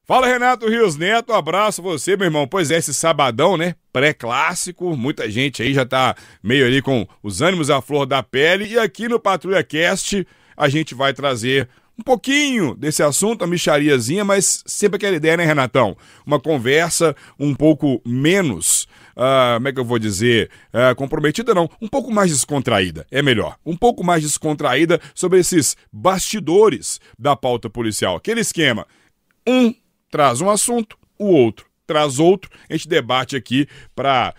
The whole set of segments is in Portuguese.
Fala, Renato Rios Neto, abraço você, meu irmão. Pois é, esse sabadão, né, pré-clássico, muita gente aí já tá meio ali com os ânimos à flor da pele, e aqui no Patrulha Cast a gente vai trazer um pouquinho desse assunto, a mixariazinha, mas sempre aquela ideia, né, Renatão? Uma conversa um pouco menos, como é que eu vou dizer, comprometida não, um pouco mais descontraída, é melhor. Um pouco mais descontraída sobre esses bastidores da pauta policial. Aquele esquema, traz um assunto, o outro traz outro, a gente debate aqui para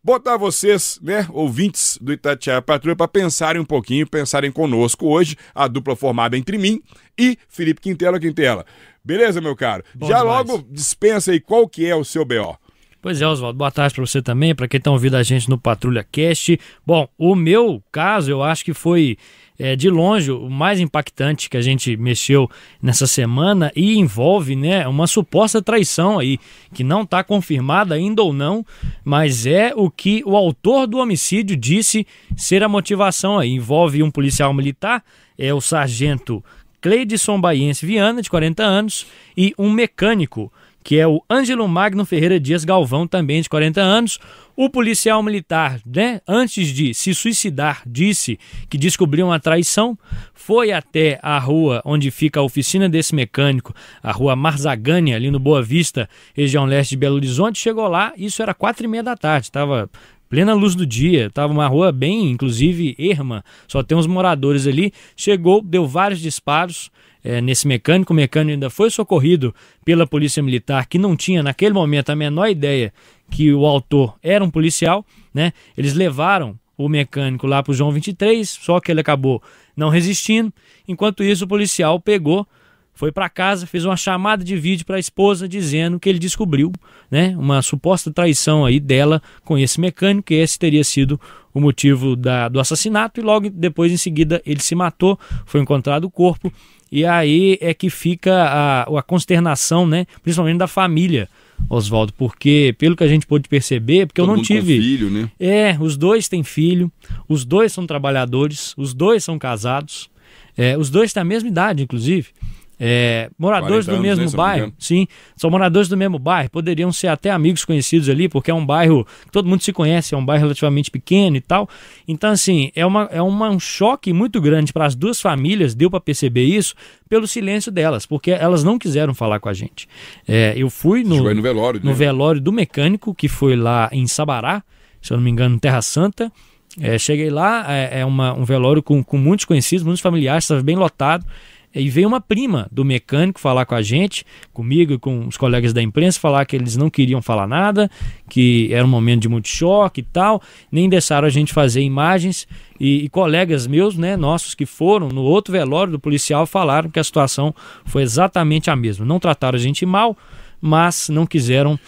botar vocês, né, ouvintes do Itatiaia Patrulha, para pensarem um pouquinho, pensarem conosco hoje, a dupla formada entre mim e Felipe Quintela. Beleza, meu caro? Bom já demais. Logo dispensa aí qual que é o seu BO. Pois é, Oswaldo, boa tarde para você também, para quem está ouvindo a gente no Patrulha Cast. Bom, o meu caso, eu acho que foi, de longe, o mais impactante que a gente mexeu nessa semana e envolve, né, uma suposta traição aí, que não está confirmada ainda ou não, mas é o que o autor do homicídio disse ser a motivação aí. Envolve um policial militar, o sargento Cleidson Baiense Viana, de 40 anos, e um mecânico, que é o Ângelo Magno Ferreira Dias Galvão, também de 40 anos. O policial militar, né, antes de se suicidar, disse que descobriu uma traição, foi até a rua onde fica a oficina desse mecânico, a rua Marzagânia, ali no Boa Vista, região leste de Belo Horizonte. Chegou lá, isso era 4h30 da tarde, estava plena luz do dia, estava uma rua bem, inclusive, erma, só tem uns moradores ali. Chegou, deu vários disparos nesse mecânico. O mecânico ainda foi socorrido pela polícia militar, que não tinha naquele momento a menor ideia que o autor era um policial, né? Eles levaram o mecânico lá para o João 23, só que ele acabou não resistindo. Enquanto isso, o policial pegou, foi para casa, fez uma chamada de vídeo para a esposa dizendo que ele descobriu, né, uma suposta traição aí dela com esse mecânico, que esse teria sido o motivo do assassinato, e logo depois, em seguida, ele se matou, foi encontrado o corpo. E aí é que fica a consternação, né, principalmente da família, Oswaldo, porque pelo que a gente pôde perceber, porque Todo eu não mundo com tive... filho, né? Os dois têm filho, os dois são trabalhadores, os dois são casados, os dois têm a mesma idade, inclusive. Moradores do mesmo bairro, sim, são moradores do mesmo bairro, poderiam ser até amigos conhecidos ali, porque é um bairro que todo mundo se conhece, é um bairro relativamente pequeno e tal. Então, assim, um choque muito grande para as duas famílias, deu para perceber isso pelo silêncio delas, porque elas não quiseram falar com a gente. Eu fui no velório do mecânico, que foi lá em Sabará, se eu não me engano, em Terra Santa. Cheguei lá, um velório com muitos conhecidos, muitos familiares, estava bem lotado. E veio uma prima do mecânico falar com a gente, comigo e com os colegas da imprensa, falar que eles não queriam falar nada, que era um momento de muito choque e tal, nem deixaram a gente fazer imagens. E colegas meus, né, nossos que foram no outro velório do policial, falaram que a situação foi exatamente a mesma. Não trataram a gente mal, mas não quiseram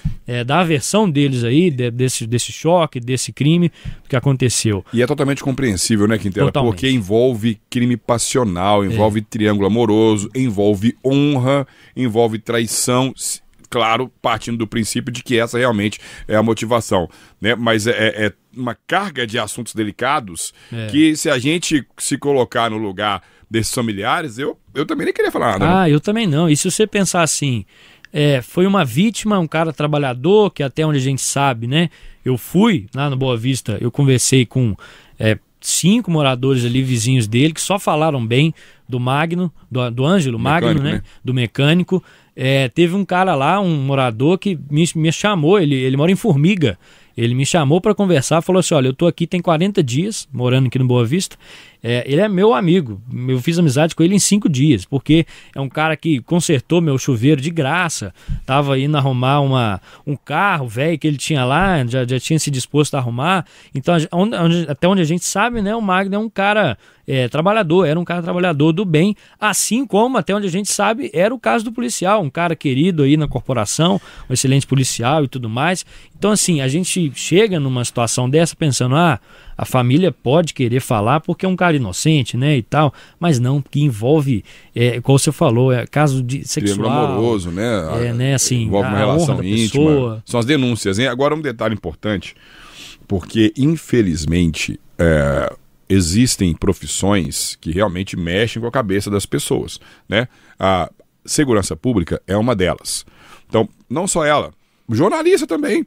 dar a versão deles aí, desse choque, desse crime que aconteceu. E é totalmente compreensível, né, Quintela? Totalmente. Porque envolve crime passional, envolve triângulo amoroso, envolve honra, envolve traição, claro, partindo do princípio de que essa realmente é a motivação, né? Mas é uma carga de assuntos delicados que, se a gente se colocar no lugar desses familiares, eu também nem queria falar nada. Eu também não. E se você pensar assim... foi uma vítima, um cara trabalhador, que até onde a gente sabe, né? Eu fui lá no Boa Vista, eu conversei com 5 moradores ali, vizinhos dele, que só falaram bem do Magno, do Ângelo Magno, né? Do mecânico. Teve um cara lá, um morador, que me chamou, ele mora em Formiga. Ele me chamou para conversar, falou assim: olha, eu tô aqui tem 40 dias, morando aqui no Boa Vista. Ele é meu amigo, eu fiz amizade com ele em 5 dias, porque é um cara que consertou meu chuveiro de graça, tava indo arrumar um carro velho que ele tinha lá, já tinha se disposto a arrumar. Então, até onde a gente sabe, né, o Magno é um cara trabalhador, era um cara trabalhador do bem, assim como, até onde a gente sabe, era o caso do policial, um cara querido aí na corporação, um excelente policial e tudo mais. Então, assim, a gente chega numa situação dessa pensando, a família pode querer falar porque é um cara inocente, né, e tal, mas não, que envolve, como você falou, caso de sexual. Triângulo amoroso, né? Né, assim, envolve uma relação íntima. São as denúncias, hein? Agora um detalhe importante, porque infelizmente existem profissões que realmente mexem com a cabeça das pessoas, né? segurança pública é uma delas. Então, não só ela, jornalista também,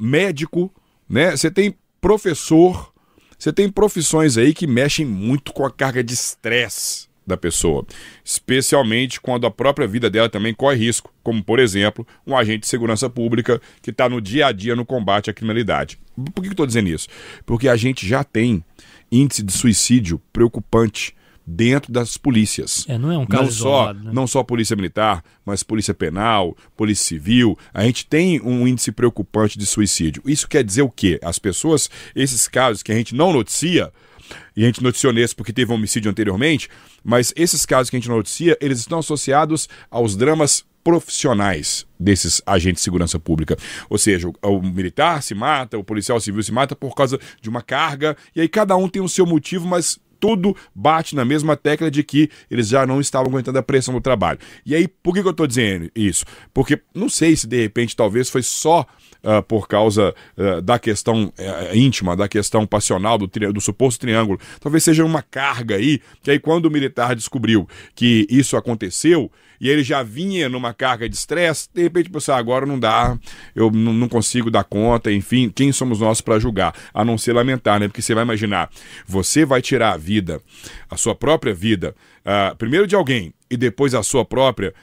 médico, né? Você tem professor, você tem profissões aí que mexem muito com a carga de estresse da pessoa, especialmente quando a própria vida dela também corre risco, como, por exemplo, um agente de segurança pública que está no dia a dia no combate à criminalidade. Por que eu estou dizendo isso? Porque a gente já tem índice de suicídio preocupante dentro das polícias. Não é um caso isolado, né? Não só polícia militar, mas polícia penal, polícia civil. A gente tem um índice preocupante de suicídio. Isso quer dizer o quê? As pessoas, esses casos que a gente não noticia, e a gente noticiou nesse porque teve um homicídio anteriormente, mas esses casos que a gente não noticia, eles estão associados aos dramas profissionais desses agentes de segurança pública. Ou seja, o militar se mata, o policial civil se mata por causa de uma carga, e aí cada um tem o seu motivo, mas tudo bate na mesma tecla de que eles já não estavam aguentando a pressão do trabalho. E aí, por que eu estou dizendo isso? Porque não sei se de repente talvez foi só por causa da questão íntima, da questão passional, do suposto triângulo. Talvez seja uma carga aí, que aí quando o militar descobriu que isso aconteceu, e ele já vinha numa carga de estresse, de repente pensar, agora não dá, eu não consigo dar conta, enfim, quem somos nós para julgar? A não ser lamentar, né? Porque você vai imaginar, você vai tirar a vida, a sua própria vida, primeiro de alguém e depois a sua própria,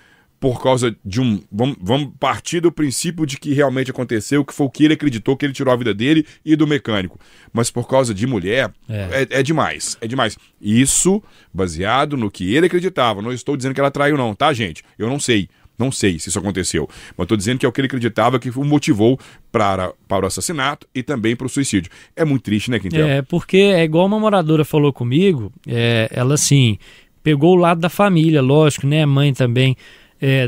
por causa de vamos partir do princípio de que realmente aconteceu, que foi o que ele acreditou, que ele tirou a vida dele e do mecânico. Mas por causa de mulher, é demais, é demais. Isso baseado no que ele acreditava. Não estou dizendo que ela traiu não, tá, gente? Eu não sei se isso aconteceu. Mas estou dizendo que é o que ele acreditava que o motivou para o assassinato e também para o suicídio. É muito triste, né, Quintela? Porque é igual uma moradora falou comigo, ela assim, pegou o lado da família, lógico, né, mãe também.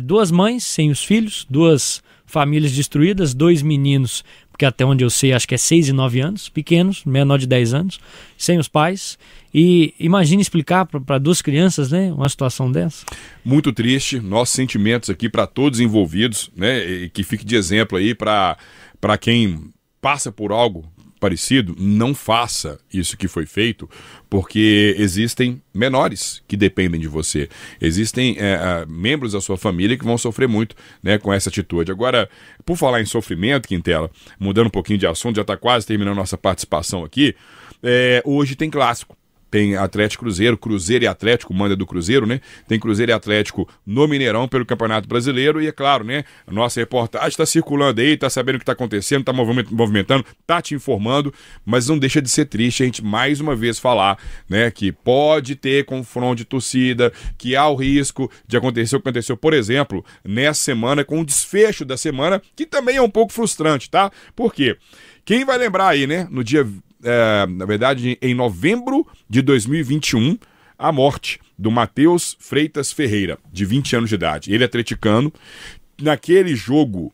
Duas mães sem os filhos, duas famílias destruídas, dois meninos, porque até onde eu sei, acho que é 6 e 9 anos, pequenos, menor de 10 anos, sem os pais. E imagine explicar para duas crianças, né, uma situação dessa. Muito triste, nossos sentimentos aqui para todos envolvidos, né, e que fique de exemplo aí para quem passa por algo parecido, não faça isso que foi feito, porque existem menores que dependem de você. Existem membros da sua família que vão sofrer muito, né, com essa atitude. Agora, por falar em sofrimento, Quintela, mudando um pouquinho de assunto, já está quase terminando nossa participação aqui, hoje tem clássico. Tem Atlético Cruzeiro, Cruzeiro e Atlético, manda do Cruzeiro, né? Tem Cruzeiro e Atlético no Mineirão pelo Campeonato Brasileiro e é claro, né? A nossa reportagem está circulando aí, está sabendo o que está acontecendo, está movimentando, está te informando, mas não deixa de ser triste a gente mais uma vez falar, né? Que pode ter confronto de torcida, que há o risco de acontecer o que aconteceu, por exemplo, nessa semana com o desfecho da semana, que também é um pouco frustrante, tá? Por quê? Quem vai lembrar aí, né? No dia... na verdade, em novembro de 2021, a morte do Matheus Freitas Ferreira, de 20 anos de idade. Ele é atleticano. Naquele jogo,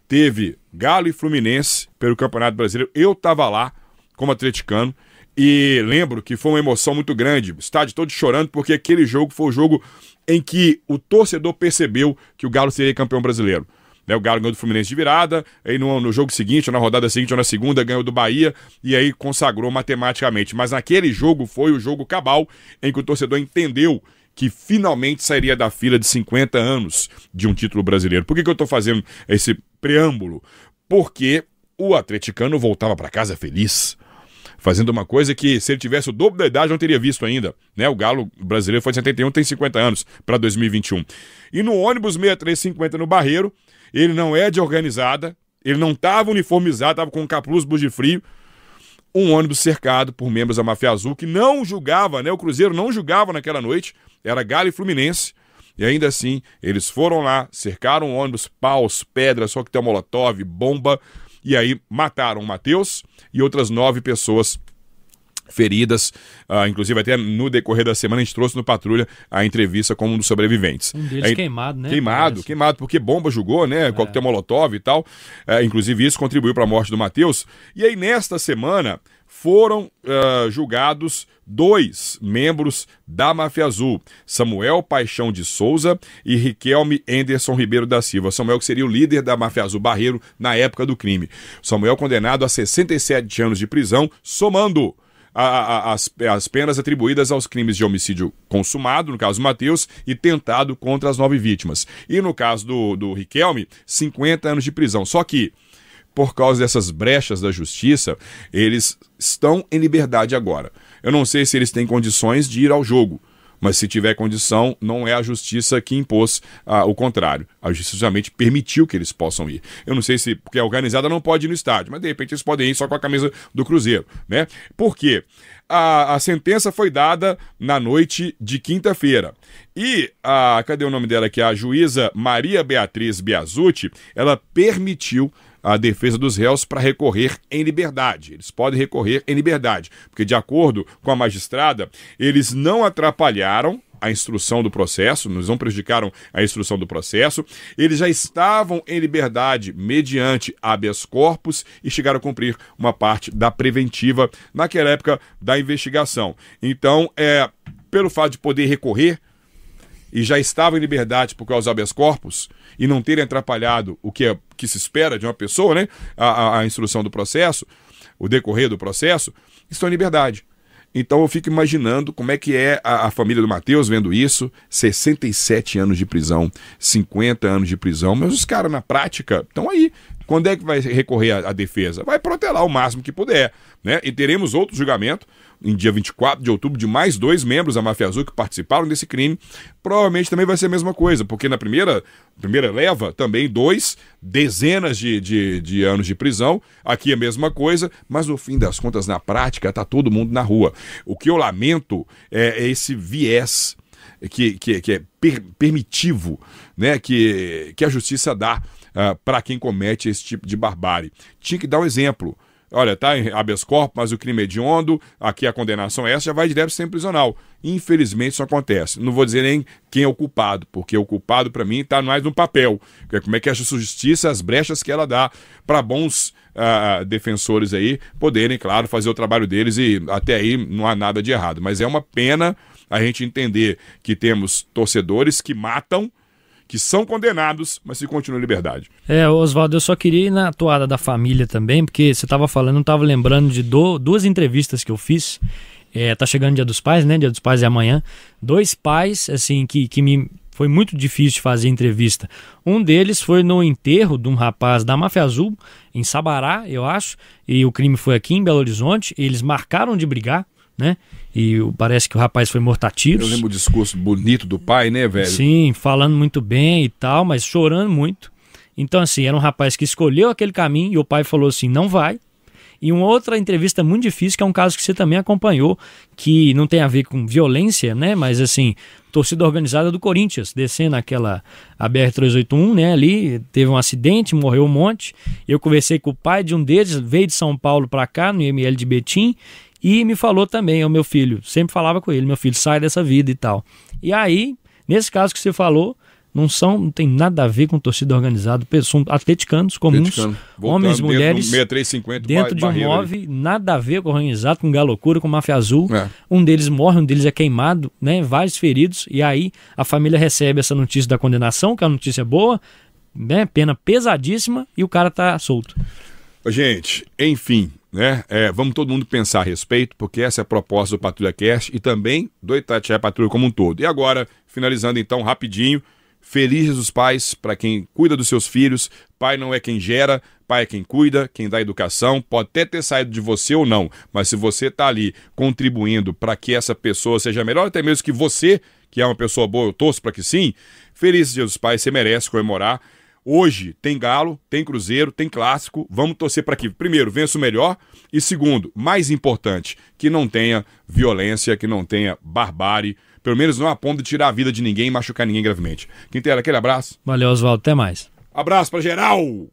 teve Galo e Fluminense pelo Campeonato Brasileiro. Eu estava lá como atleticano e lembro que foi uma emoção muito grande. O estádio todo chorando porque aquele jogo foi o jogo em que o torcedor percebeu que o Galo seria campeão brasileiro. O Galo ganhou do Fluminense de virada, aí no jogo seguinte, ou na rodada seguinte, ou na segunda, ganhou do Bahia, e aí consagrou matematicamente. Mas naquele jogo foi o jogo cabal, em que o torcedor entendeu que finalmente sairia da fila de 50 anos de um título brasileiro. Por que eu estou fazendo esse preâmbulo? Porque o atleticano voltava para casa feliz, fazendo uma coisa que, se ele tivesse o dobro da idade, não teria visto ainda. Né? O Galo brasileiro foi de 71, tem 50 anos para 2021. E no ônibus 6350 no Barreiro, ele não é de organizada, ele não estava uniformizado, estava com um capuz bugifrio, um ônibus cercado por membros da Máfia Azul, que não julgava, né? O Cruzeiro não julgava naquela noite, era Galo e Fluminense, e ainda assim, eles foram lá, cercaram o ônibus, paus, pedras, coquetel molotov, bomba, e aí mataram o Matheus e outras 9 pessoas feridas, inclusive até no decorrer da semana a gente trouxe no Patrulha a entrevista com um dos sobreviventes. Um deles queimado, né? Queimado, porque bomba jogou, né? Coquetel molotov e tal. Inclusive isso contribuiu para a morte do Matheus. E aí nesta semana foram julgados 2 membros da Máfia Azul, Samuel Paixão de Souza e Riquelme Anderson Ribeiro da Silva. Samuel que seria o líder da Máfia Azul Barreiro na época do crime. Samuel condenado a 67 anos de prisão, somando as penas atribuídas aos crimes de homicídio consumado, no caso do Matheus, e tentado contra as 9 vítimas. E no caso do Riquelme, 50 anos de prisão. Só que, por causa dessas brechas da justiça, eles estão em liberdade agora. Eu não sei se eles têm condições de ir ao jogo, mas se tiver condição, não é a justiça que impôs o contrário. A justiça justamente permitiu que eles possam ir. Eu não sei se, porque a organizada não pode ir no estádio, mas de repente eles podem ir só com a camisa do Cruzeiro, né? Por quê? A sentença foi dada na noite de quinta-feira. E cadê o nome dela aqui? A juíza Maria Beatriz Biasucci, ela permitiu a defesa dos réus para recorrer em liberdade. Eles podem recorrer em liberdade, porque de acordo com a magistrada, eles não atrapalharam a instrução do processo, não prejudicaram a instrução do processo, eles já estavam em liberdade mediante habeas corpus e chegaram a cumprir uma parte da preventiva naquela época da investigação. Então, pelo fato de poder recorrer, e já estavam em liberdade por causa do habeas corpus e não terem atrapalhado o que se espera de uma pessoa, né? A instrução do processo, o decorrer do processo, estão em liberdade. Então eu fico imaginando como é que é a família do Matheus vendo isso, 67 anos de prisão, 50 anos de prisão, mas os caras na prática estão aí. Quando é que vai recorrer à defesa? Vai protelar o máximo que puder, né? E teremos outro julgamento em dia 24 de outubro de mais 2 membros da Máfia Azul que participaram desse crime. Provavelmente também vai ser a mesma coisa, porque na primeira leva também 2 dezenas de anos de prisão. Aqui a mesma coisa, mas no fim das contas, na prática, tá todo mundo na rua. O que eu lamento é esse viés que é permitivo, né? Que a justiça dá para quem comete esse tipo de barbárie. Tinha que dar um exemplo. Olha, tá em habeas corpus, mas o crime é hediondo, aqui a condenação é essa, já vai direto para prisional. Infelizmente isso acontece. Não vou dizer nem quem é o culpado, porque o culpado para mim está mais no papel. Como é que a justiça, as brechas que ela dá para bons defensores aí poderem, claro, fazer o trabalho deles, e até aí não há nada de errado. Mas é uma pena a gente entender que temos torcedores que matam, que são condenados, mas se continuam em liberdade. Oswaldo, eu só queria ir na toada da família também, porque você estava falando, não estava lembrando de 2 entrevistas que eu fiz. Tá chegando o Dia dos Pais, né? Dia dos Pais é amanhã. 2 pais, assim, que me foi muito difícil de fazer entrevista. Um deles foi no enterro de um rapaz da Máfia Azul, em Sabará, eu acho, e o crime foi aqui em Belo Horizonte. Eles marcaram de brigar, né? E parece que o rapaz foi morto a tiros. Eu lembro o discurso bonito do pai, né, velho? Sim, falando muito bem e tal, mas chorando muito. Então, assim, era um rapaz que escolheu aquele caminho e o pai falou assim, não vai. E uma outra entrevista muito difícil, que é um caso que você também acompanhou, que não tem a ver com violência, né? Mas, assim, torcida organizada do Corinthians, descendo aquela BR-381, né? Ali teve um acidente, morreu um monte. Eu conversei com o pai de um deles, veio de São Paulo para cá, no IML de Betim, e me falou também, o meu filho, sempre falava com ele, meu filho, sai dessa vida e tal. E aí, nesse caso que você falou, não tem nada a ver com torcida organizada, são atleticanos comuns, homens e mulheres, 6350, dentro de um móvel, nada a ver com organizado, com galocura, com Máfia Azul. Um deles morre, um deles é queimado, né, vários feridos, e aí a família recebe essa notícia da condenação, que é uma notícia boa, né, pena pesadíssima, e o cara tá solto. Gente, enfim, né? Vamos todo mundo pensar a respeito, porque essa é a proposta do Patrulha Cast e também do Itatiaia Patrulha como um todo. E agora, finalizando então rapidinho, felizes os pais para quem cuida dos seus filhos. Pai não é quem gera, pai é quem cuida, quem dá educação. Pode até ter saído de você ou não, mas se você está ali contribuindo para que essa pessoa seja melhor, até mesmo que você, que é uma pessoa boa, eu torço para que sim, felizes Dia dos Pais, você merece comemorar. Hoje tem Galo, tem Cruzeiro, tem Clássico, vamos torcer para que, primeiro, vença o melhor e, segundo, mais importante, que não tenha violência, que não tenha barbárie, pelo menos não a ponto de tirar a vida de ninguém e machucar ninguém gravemente. Quintela, aquele abraço. Valeu, Oswaldo, até mais. Abraço para geral!